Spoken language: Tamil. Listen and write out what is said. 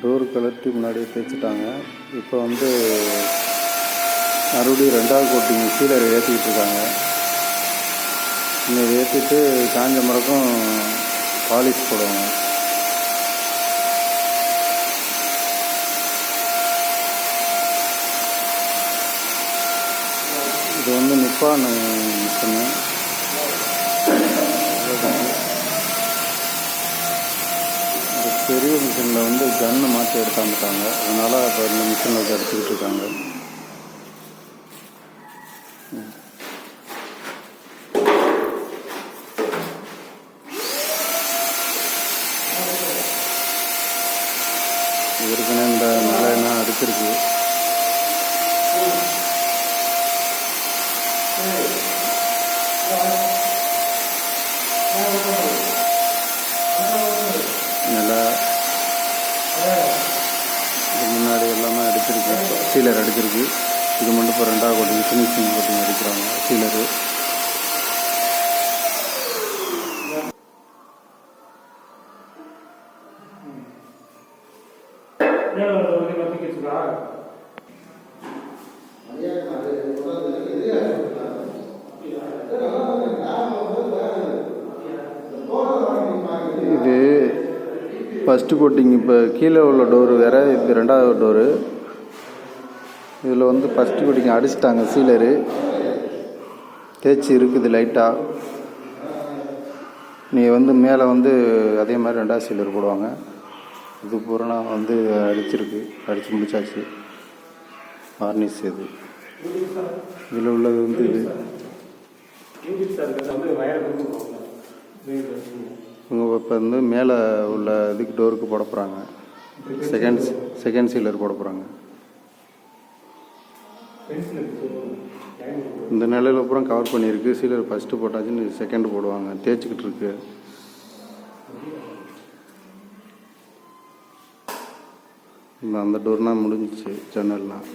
டோர் கலட்டி முன்னாடியே தேய்ச்சிட்டாங்க. இப்போ வந்து மறுபடியும் 2வது கோட்டிங் சீலரை ஏற்றிக்கிட்டு இருக்காங்க. இன்னும் ஏற்றிட்டு காஞ்ச மரக்கும் பாலிஷ் போடுவாங்க. இது வந்து நிப்பான் மிஷினு. இந்த பெரிய மிஷினில் வந்து கன்று மாற்றி எடுத்தாந்துட்டாங்க. அதனால் இப்போ இந்த மிஷினில் வச்சு அடிச்சுக்கிட்டு இருக்காங்க. ஏற்கனவே இந்த நிலையெல்லாம் அடிச்சிருக்கு. நிலை இது முன்னாடி எல்லாமே அடிச்சிருக்கு. சீலர் அடிச்சிருக்கு. இது மட்டும் இப்போ 2வது கோட்டிங் ஃபினிஷிங் கோட்டிங் அடிக்கிறாங்க சீலரு. இது ஃபஸ்ட்டு கோட்டிங். இப்போ கீழே உள்ள டோரு வேறு, இது 2வது டோரு. இதில் வந்து ஃபஸ்ட்டு கோட்டிங் அடிச்சிட்டாங்க. சீலரு தேய்ச்சி இருக்குது லைட்டாக. நீ வந்து மேலே வந்து அதே மாதிரி 2வது சீலர் போடுவாங்க. இது பூரா வந்து அடிச்சிருக்கு. அடித்து முடிச்சாச்சு. வார்னிஷ் இது. இதில் உள்ளது வந்து இது இவங்க இப்போ வந்து மேலே உள்ள இதுக்கு டோருக்கு போட போகிறாங்க. செகண்ட் சீலர் போட போகிறாங்க. இந்த நிலையில் அப்புறம் கவர் பண்ணியிருக்கு. சீலர் ஃபஸ்ட்டு போட்டாச்சுன்னு செகண்ட் போடுவாங்க. தேய்ச்சிக்கிட்டு இருக்கு. அந்த டோர்னால் முடிஞ்சிச்சு. ஜன்னல்லாம்.